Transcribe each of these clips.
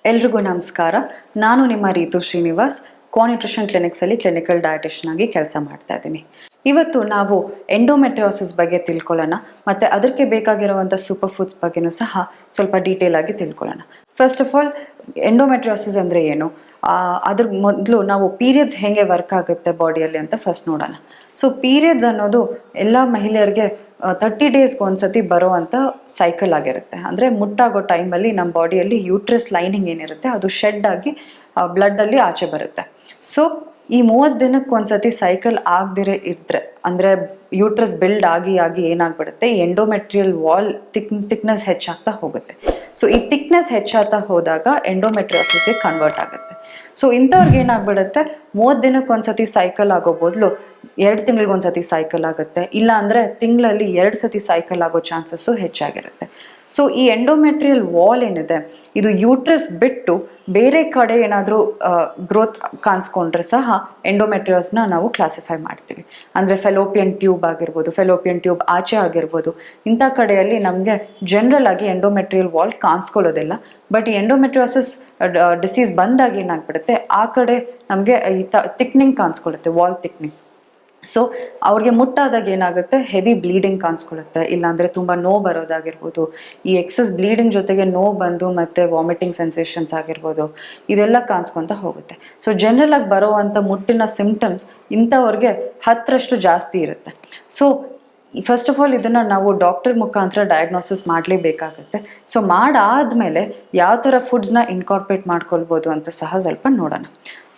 ಎಲ್ರಿಗೂ ನಮಸ್ಕಾರ. ನಾನು ನಿಮ್ಮ ರೀತು ಶ್ರೀನಿವಾಸ್, ಕೋನ್ಯೂಟ್ರಿಷನ್ ಕ್ಲಿನಿಕ್ಸಲ್ಲಿ ಕ್ಲಿನಿಕಲ್ ಡಯಟಿಷಿಯನ್ ಆಗಿ ಕೆಲಸ ಮಾಡ್ತಾ ಇದ್ದೀನಿ. ಇವತ್ತು ನಾವು ಎಂಡೋಮೆಟ್ರಿಯೋಸಿಸ್ ಬಗ್ಗೆ ತಿಳ್ಕೊಳ್ಳೋಣ ಮತ್ತು ಅದಕ್ಕೆ ಬೇಕಾಗಿರುವಂಥ ಸೂಪರ್ ಫುಡ್ಸ್ ಬಗ್ಗೆನೂ ಸಹ ಸ್ವಲ್ಪ ಡೀಟೇಲ್ ಆಗಿ ತಿಳ್ಕೊಳ್ಳೋಣ. ಫಸ್ಟ್ ಆಫ್ ಆಲ್, ಎಂಡೋಮೆಟ್ರಿಯೋಸಿಸ್ ಅಂದರೆ ಏನು, ಅದ್ರ ಮೊದಲು ನಾವು ಪೀರಿಯಡ್ಸ್ ಹೇಗೆ ವರ್ಕ್ ಆಗುತ್ತೆ ಬಾಡಿಯಲ್ಲಿ ಅಂತ ಫಸ್ಟ್ ನೋಡೋಣ. ಸೊ ಪೀರಿಯಡ್ಸ್ ಅನ್ನೋದು ಎಲ್ಲ ಮಹಿಳೆಯರಿಗೆ 30 ಡೇಸ್ಗೆ ಒಂದ್ಸತಿ ಬರೋ ಅಂಥ ಸೈಕಲ್ ಆಗಿರುತ್ತೆ. ಅಂದರೆ ಮುಟ್ಟಾಗೋ ಟೈಮಲ್ಲಿ ನಮ್ಮ ಬಾಡಿಯಲ್ಲಿ ಯೂಟ್ರಸ್ ಲೈನಿಂಗ್ ಏನಿರುತ್ತೆ ಅದು ಶೆಡ್ ಆಗಿ ಬ್ಲಡ್ಡಲ್ಲಿ ಆಚೆ ಬರುತ್ತೆ. ಸೊ ಈ 30 ದಿನಕ್ಕೆ ಒಂದ್ಸತಿ ಸೈಕಲ್ ಆಗದಿರೇ ಇದ್ದರೆ, ಅಂದರೆ ಯೂಟ್ರಸ್ ಬಿಲ್ಡ್ ಆಗಿ ಏನಾಗ್ಬಿಡುತ್ತೆ, ಈ ಎಂಡೋಮೆಟ್ರಿಯಲ್ ವಾಲ್ ಥಿಕ್ನೆಸ್ ಹೆಚ್ಚಾಗ್ತಾ ಹೋಗುತ್ತೆ. ಸೊ ಈ ಥಿಕ್ನೆಸ್ ಹೆಚ್ಚಾಗ್ತಾ ಹೋದಾಗ ಎಂಡೋಮೆಟ್ರಿಯೋಸಿಸ್ಗೆ ಕನ್ವರ್ಟ್ ಆಗುತ್ತೆ. ಸೊ ಇಂಥವ್ರಿಗೆ ಏನಾಗ್ಬಿಡುತ್ತೆ, 30 ದಿನಕ್ಕೆ ಒಂದ್ಸತಿ ಸೈಕಲ್ ಆಗೋ ಬದಲು 2 ತಿಂಗಳಿಗೆ ಒಂದ್ಸತಿ ಸೈಕಲ್ ಆಗುತ್ತೆ, ಇಲ್ಲ ಅಂದರೆ ತಿಂಗಳಲ್ಲಿ 2 ಸತಿ ಸೈಕಲ್ ಆಗೋ ಚಾನ್ಸಸ್ಸು ಹೆಚ್ಚಾಗಿರುತ್ತೆ. ಸೊ ಈ ಎಂಡೋಮೆಟ್ರಿಯಲ್ ವಾಲ್ ಏನಿದೆ, ಇದು ಯೂಟ್ರಸ್ ಬಿಟ್ಟು ಬೇರೆ ಕಡೆ ಏನಾದರೂ ಗ್ರೋತ್ ಕಾಣಿಸ್ಕೊಂಡ್ರೆ ಸಹ ಎಂಡೋಮೆಟ್ರಿಯೋಸ್ನ ನಾವು ಕ್ಲಾಸಿಫೈ ಮಾಡ್ತೀವಿ. ಅಂದರೆ ಫೆಲೋಪಿಯನ್ ಟ್ಯೂಬ್ ಆಗಿರ್ಬೋದು, ಫೆಲೋಪಿಯನ್ ಟ್ಯೂಬ್ ಆಚೆ ಆಗಿರ್ಬೋದು, ಇಂಥ ಕಡೆಯಲ್ಲಿ ನಮಗೆ ಜನರಲ್ ಆಗಿ ಎಂಡೋಮೆಟ್ರಿಯಲ್ ವಾಲ್ ಕಾಣಿಸ್ಕೊಳ್ಳೋದಿಲ್ಲ. ಬಟ್ ಈ ಎಂಡೋಮೆಟ್ರಿಯೋಸಿಸ್ ಡಿಸೀಸ್ ಬಂದಾಗ ಏನಾಗ್ಬಿಡುತ್ತೆ, ಆ ಕಡೆ ನಮಗೆ ಈ ಥಿಕ್ನಿಂಗ್ ಕಾಣಿಸ್ಕೊಳ್ಳುತ್ತೆ, ವಾಲ್ ಥಿಕ್ನಿಂಗ್. ಸೊ ಅವ್ರಿಗೆ ಮುಟ್ಟಾದಾಗ ಏನಾಗುತ್ತೆ, ಹೆವಿ ಬ್ಲೀಡಿಂಗ್ ಕಾಣಿಸ್ಕೊಳ್ಳುತ್ತೆ, ಇಲ್ಲಾಂದರೆ ತುಂಬ ನೋವು ಬರೋದಾಗಿರ್ಬೋದು. ಈ ಎಕ್ಸಸ್ ಬ್ಲೀಡಿಂಗ್ ಜೊತೆಗೆ ನೋವು ಬಂದು ಮತ್ತು ವಾಮಿಟಿಂಗ್ ಸೆನ್ಸೇಷನ್ಸ್ ಆಗಿರ್ಬೋದು, ಇದೆಲ್ಲ ಕಾಣಿಸ್ಕೊತ ಹೋಗುತ್ತೆ. ಸೊ ಜನರಲಾಗಿ ಬರೋವಂಥ ಮುಟ್ಟಿನ ಸಿಮ್ಟಮ್ಸ್ ಇಂಥವ್ರಿಗೆ 10ರಷ್ಟು ಜಾಸ್ತಿ ಇರುತ್ತೆ. ಸೊ ಫಸ್ಟ್ ಆಫ್ ಆಲ್ ಇದನ್ನು ನಾವು ಡಾಕ್ಟರ್ ಮುಖಾಂತರ ಡಯಾಗ್ನೋಸಿಸ್ ಮಾಡಲೇಬೇಕಾಗುತ್ತೆ. ಸೊ ಮಾಡಾದಮೇಲೆ ಯಾವ ಥರ ಫುಡ್ಸ್ನ ಇನ್ಕಾರ್ಪೊರೇಟ್ ಮಾಡ್ಕೊಳ್ಬೋದು ಅಂತ ಸಹ ಸ್ವಲ್ಪ ನೋಡೋಣ.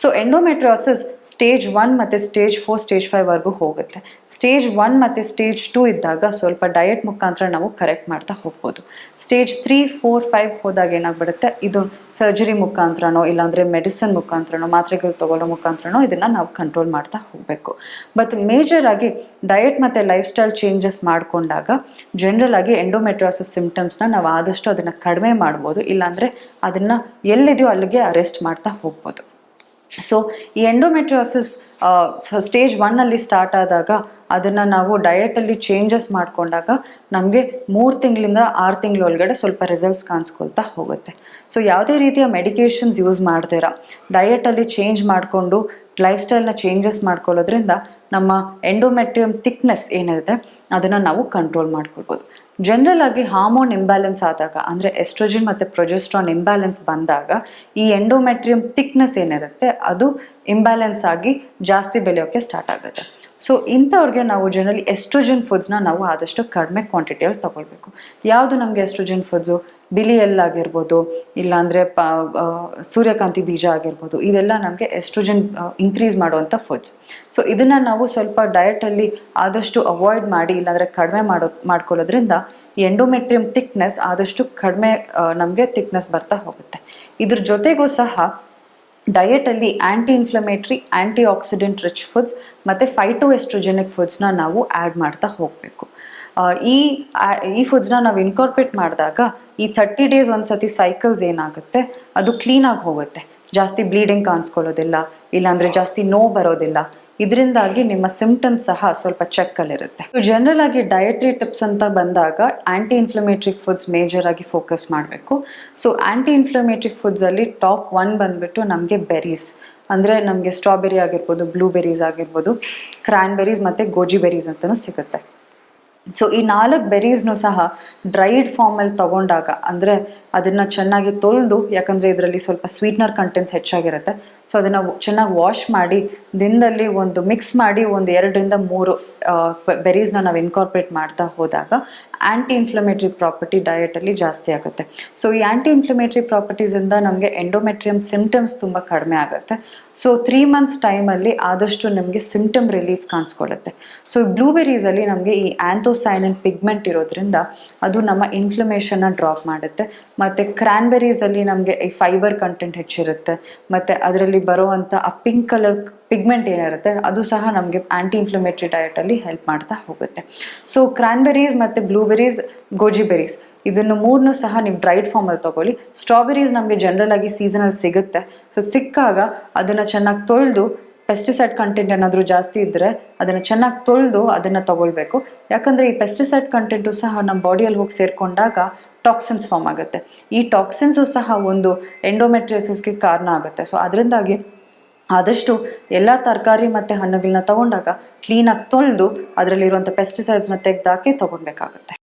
ಸೊ ಎಂಡೋಮೆಟ್ರಿಯೋಸಿಸ್ ಸ್ಟೇಜ್ 1 ಮತ್ತು ಸ್ಟೇಜ್ 4, ಸ್ಟೇಜ್ 5ವರೆಗೂ ಹೋಗುತ್ತೆ. ಸ್ಟೇಜ್ 1 ಮತ್ತು ಸ್ಟೇಜ್ 2 ಇದ್ದಾಗ ಸ್ವಲ್ಪ ಡಯಟ್ ಮುಖಾಂತರ ನಾವು ಕರೆಕ್ಟ್ ಮಾಡ್ತಾ ಹೋಗ್ಬೋದು. ಸ್ಟೇಜ್ 3, 4, 5 ಹೋದಾಗ ಏನಾಗ್ಬಿಡುತ್ತೆ, ಇದು ಸರ್ಜರಿ ಮುಖಾಂತರನೋ ಇಲ್ಲಾಂದರೆ ಮೆಡಿಸಿನ್ ಮುಖಾಂತರನೋ ಮಾತ್ರೆಗಳು ತೊಗೊಳ್ಳೋ ಮುಖಾಂತರನೋ ಇದನ್ನು ನಾವು ಕಂಟ್ರೋಲ್ ಮಾಡ್ತಾ ಹೋಗಬೇಕು. ಬಟ್ ಮೇಜರಾಗಿ ಡಯಟ್ ಮತ್ತು ಲೈಫ್ ಸ್ಟೈಲ್ ಚೇಂಜಸ್ ಮಾಡಿಕೊಂಡಾಗ ಜನರಲ್ ಆಗಿ ಎಂಡೋಮೆಟ್ರಿಯೋಸಿಸ್ ಸಿಮ್ಟಮ್ಸ್ನ ನಾವು ಆದಷ್ಟು ಅದನ್ನು ಕಡಿಮೆ ಮಾಡ್ಬೋದು, ಇಲ್ಲಾಂದರೆ ಅದನ್ನು ಎಲ್ಲಿದೆಯೋ ಅಲ್ಲಿಗೆ ಅರೆಸ್ಟ್ ಮಾಡ್ತಾ ಹೋಗ್ಬೋದು. ಸೊ ಈ ಎಂಡೋಮೆಟ್ರಿಯೋಸಿಸ್ ಸ್ಟೇಜ್ 1ಅಲ್ಲಿ ಸ್ಟಾರ್ಟ್ ಆದಾಗ ಅದನ್ನು ನಾವು ಡಯಟಲ್ಲಿ ಚೇಂಜಸ್ ಮಾಡಿಕೊಂಡಾಗ ನಮಗೆ 3 ತಿಂಗಳಿಂದ 6 ತಿಂಗಳೊಳಗಡೆ ಸ್ವಲ್ಪ ರಿಸಲ್ಟ್ಸ್ ಕಾಣಿಸ್ಕೊಳ್ತಾ ಹೋಗುತ್ತೆ. ಸೊ ಯಾವುದೇ ರೀತಿಯ ಮೆಡಿಕೇಷನ್ಸ್ ಯೂಸ್ ಮಾಡ್ದಿರ ಡಯಟಲ್ಲಿ ಚೇಂಜ್ ಮಾಡಿಕೊಂಡು ಲೈಫ್ ಸ್ಟೈಲ್ನ ಚೇಂಜಸ್ ಮಾಡ್ಕೊಳ್ಳೋದ್ರಿಂದ ನಮ್ಮ ಎಂಡೋಮೆಟ್ರಿಯಮ್ ಥಿಕ್ನೆಸ್ ಏನಿದೆ ಅದನ್ನು ನಾವು ಕಂಟ್ರೋಲ್ ಮಾಡ್ಕೊಳ್ಬೋದು. ಜನರಲ್ ಆಗಿ ಹಾರ್ಮೋನ್ ಇಂಬ್ಯಾಲೆನ್ಸ್ ಆದಾಗ, ಅಂದರೆ ಎಸ್ಟ್ರೋಜನ್ ಮತ್ತು ಪ್ರೊಜೆಸ್ಟ್ರಾನ್ ಇಂಬ್ಯಾಲೆನ್ಸ್ ಬಂದಾಗ ಈ ಎಂಡೋಮೆಟ್ರಿಯಮ್ ಥಿಕ್ನೆಸ್ ಏನಿರುತ್ತೆ ಅದು ಇಂಬ್ಯಾಲೆನ್ಸ್ ಆಗಿ ಜಾಸ್ತಿ ಬೆಳೆಯೋಕ್ಕೆ ಸ್ಟಾರ್ಟ್ ಆಗುತ್ತೆ. ಸೊ ಇಂಥವ್ರಿಗೆ ನಾವು ಜನರಲಿ ಎಸ್ಟ್ರೋಜನ್ ಫುಡ್ಸ್ನ ನಾವು ಆದಷ್ಟು ಕಡಿಮೆ ಕ್ವಾಂಟಿಟಿಯಲ್ಲಿ ತೊಗೊಳ್ಬೇಕು. ಯಾವುದು ನಮಗೆ ಎಸ್ಟ್ರೋಜನ್ ಫುಡ್ಸು, ಬಿಳಿ ಎಳ್ಳಾಗಿರ್ಬೋದು, ಇಲ್ಲಾಂದರೆ ಸೂರ್ಯಕಾಂತಿ ಬೀಜ ಆಗಿರ್ಬೋದು, ಇದೆಲ್ಲ ನಮಗೆ ಎಸ್ಟ್ರೋಜನ್ ಇನ್ಕ್ರೀಸ್ ಮಾಡುವಂಥ ಫುಡ್ಸ್. ಸೊ ಇದನ್ನು ನಾವು ಸ್ವಲ್ಪ ಡಯಟಲ್ಲಿ ಆದಷ್ಟು ಅವಾಯ್ಡ್ ಮಾಡಿ ಇಲ್ಲಾಂದರೆ ಕಡಿಮೆ ಮಾಡ್ಕೊಳ್ಳೋದ್ರಿಂದ ಈ ಎಂಡೋಮೆಟ್ರಿಯಮ್ ಥಿಕ್ನೆಸ್ ಆದಷ್ಟು ಕಡಿಮೆ ನಮಗೆ ಥಿಕ್ನೆಸ್ ಬರ್ತಾ ಹೋಗುತ್ತೆ. ಇದ್ರ ಜೊತೆಗೂ ಸಹ ಡಯಟಲ್ಲಿ anti inflammatory, anti oxidant rich foods ಮತ್ತು ಫೈಟೋ ಎಸ್ಟ್ರೋಜೆನಿಕ್ ಫುಡ್ಸ್ನ ನಾವು ಆ್ಯಡ್ ಮಾಡ್ತಾ ಹೋಗಬೇಕು. ಈ ಫುಡ್ಸ್ನ ನಾವು ಇನ್ಕಾರ್ಪೊರೇಟ್ ಮಾಡಿದಾಗ ಈ 30 ಡೇಸ್ ಒಂದ್ಸತಿ ಸೈಕಲ್ಸ್ ಏನಾಗುತ್ತೆ ಅದು ಕ್ಲೀನಾಗಿ ಹೋಗುತ್ತೆ. ಜಾಸ್ತಿ ಬ್ಲೀಡಿಂಗ್ ಕಾಣಿಸ್ಕೊಳ್ಳೋದಿಲ್ಲ, ಇಲ್ಲಾಂದರೆ ಜಾಸ್ತಿ ನೋವು ಬರೋದಿಲ್ಲ. ಇದರಿಂದಾಗಿ ನಿಮ್ಮ ಸಿಮ್ಟಮ್ಸ್ ಸಹ ಸ್ವಲ್ಪ ಚೆಕ್ಕಲ್ಲಿರುತ್ತೆ. ಜನರಲ್ ಆಗಿ ಡಯಟ್ರಿ ಟಿಪ್ಸ್ ಅಂತ ಬಂದಾಗ ಆ್ಯಂಟಿ ಇನ್ಫ್ಲಮೇಟ್ರಿ ಫುಡ್ಸ್ ಮೇಜರ್ ಆಗಿ ಫೋಕಸ್ ಮಾಡಬೇಕು. ಸೊ ಆ್ಯಂಟಿ ಇನ್ಫ್ಲಮೇಟ್ರಿ ಫುಡ್ಸಲ್ಲಿ ಟಾಪ್ 1 ಬಂದುಬಿಟ್ಟು ನಮಗೆ ಬೆರೀಸ್, ಅಂದರೆ ನಮಗೆ ಸ್ಟ್ರಾಬೆರಿ ಆಗಿರ್ಬೋದು, ಬ್ಲೂಬೆರೀಸ್ ಆಗಿರ್ಬೋದು, ಕ್ರ್ಯಾನ್ಬೆರೀಸ್ ಮತ್ತು ಗೋಜಿ ಬೆರೀಸ್ ಅಂತಲೂ ಸಿಗುತ್ತೆ. ಸೊ ಈ 4 ಬೆರೀಸ್ನೂ ಸಹ ಡ್ರೈಡ್ ಫಾರ್ಮಲ್ಲಿ ತೊಗೊಂಡಾಗ, ಅಂದರೆ ಅದನ್ನು ಚೆನ್ನಾಗಿ ತೊಳೆದು, ಯಾಕಂದರೆ ಇದರಲ್ಲಿ ಸ್ವಲ್ಪ ಸ್ವೀಟ್ನರ್ ಕಂಟೆಂಟ್ಸ್ ಹೆಚ್ಚಾಗಿರುತ್ತೆ, ಸೊ ಅದನ್ನು ಚೆನ್ನಾಗಿ ವಾಶ್ ಮಾಡಿ ದಿನದಲ್ಲಿ ಒಂದು ಮಿಕ್ಸ್ ಮಾಡಿ 1-2 ರಿಂದ 3 ಬೆರೀಸ್ನ ನಾವು ಇನ್ಕಾರ್ಪೊರೇಟ್ ಮಾಡ್ತಾ ಹೋದಾಗ ಆ್ಯಂಟಿ ಇನ್ಫ್ಲಮೇಟ್ರಿ ಪ್ರಾಪರ್ಟಿ ಡಯಟಲ್ಲಿ ಜಾಸ್ತಿ ಆಗುತ್ತೆ. ಸೊ ಈ ಆ್ಯಂಟಿ ಇನ್ಫ್ಲಮೇಟ್ರಿ ಪ್ರಾಪರ್ಟೀಸಿಂದ ನಮಗೆ ಎಂಡೋಮೆಟ್ರಿಯಮ್ ಸಿಮ್ಟಮ್ಸ್ ತುಂಬ ಕಡಿಮೆ ಆಗುತ್ತೆ. ಸೊ 3 ಮಂತ್ಸ್ ಟೈಮಲ್ಲಿ ಆದಷ್ಟು ನಮಗೆ ಸಿಮ್ಟಮ್ ರಿಲೀಫ್ ಕಾಣಿಸ್ಕೊಳ್ಳುತ್ತೆ. ಸೊ ಬ್ಲೂಬೆರೀಸಲ್ಲಿ ನಮಗೆ ಈ ಆ್ಯಂಥೋಸೈನಿನ್ ಪಿಗ್ಮೆಂಟ್ ಇರೋದ್ರಿಂದ ಅದು ನಮ್ಮ ಇನ್ಫ್ಲಮೇಷನ್ನ ಡ್ರಾಪ್ ಮಾಡುತ್ತೆ. ಮತ್ತು ಕ್ರ್ಯಾನ್ಬೆರೀಸಲ್ಲಿ ನಮಗೆ ಈ ಫೈಬರ್ ಕಂಟೆಂಟ್ ಹೆಚ್ಚಿರುತ್ತೆ, ಮತ್ತು ಅದರಲ್ಲಿ ಬರುವಂಥ ಆ ಪಿಂಕ್ ಕಲರ್ ಪಿಗ್ಮೆಂಟ್ ಏನಿರುತ್ತೆ ಅದು ಸಹ ನಮಗೆ ಆ್ಯಂಟಿ ಇನ್ಫ್ಲಮೇಟ್ರಿ ಡಯಟಲ್ಲಿ ಹೆಲ್ಪ್ ಮಾಡ್ತಾ ಹೋಗುತ್ತೆ. ಸೊ ಕ್ರ್ಯಾನ್ಬೆರೀಸ್ ಮತ್ತು ಬ್ಲೂಬೆರೀಸ್, ಗೋಜಿ ಬೆರೀಸ್ ಇದನ್ನು 3 ಸಹ ನೀವು ಡ್ರೈಡ್ ಫಾರ್ಮಲ್ಲಿ ತೊಗೊಳ್ಳಿ. ಸ್ಟ್ರಾಬೆರೀಸ್ ನಮಗೆ ಜನರಲ್ ಆಗಿ ಸೀಸನಲ್ಲಿ ಸಿಗುತ್ತೆ. ಸೊ ಸಿಕ್ಕಾಗ ಅದನ್ನು ಚೆನ್ನಾಗಿ ತೊಳೆದು, ಪೆಸ್ಟಿಸೈಡ್ ಕಂಟೆಂಟ್ ಏನಾದರೂ ಜಾಸ್ತಿ ಇದ್ದರೆ ಅದನ್ನು ಚೆನ್ನಾಗಿ ತೊಳೆದು ಅದನ್ನು ತೊಗೊಳ್ಬೇಕು. ಯಾಕಂದರೆ ಈ ಪೆಸ್ಟಿಸೈಡ್ ಕಂಟೆಂಟು ಸಹ ನಮ್ಮ ಬಾಡಿಯಲ್ಲಿ ಹೋಗಿ ಸೇರಿಕೊಂಡಾಗ ಟಾಕ್ಸಿನ್ಸ್ ಫಾರ್ಮ್ ಆಗುತ್ತೆ. ಈ ಟಾಕ್ಸಿನ್ಸು ಸಹ ಒಂದು ಎಂಡೋಮೆಟ್ರಿಯೋಸಿಸ್ಗೆ ಕಾರಣ ಆಗುತ್ತೆ. ಸೊ ಅದರಿಂದಾಗಿ ಆದಷ್ಟು ಎಲ್ಲ ತರಕಾರಿ ಮತ್ತು ಹಣ್ಣುಗಳನ್ನ ತೊಗೊಂಡಾಗ ಕ್ಲೀನಾಗಿ ತೊಳೆದು ಅದರಲ್ಲಿರುವಂಥ ಪೆಸ್ಟಿಸೈಡ್ಸ್ನ ತೆಗೆದಾಕಿ ತೊಗೊಳ್ಬೇಕಾಗುತ್ತೆ.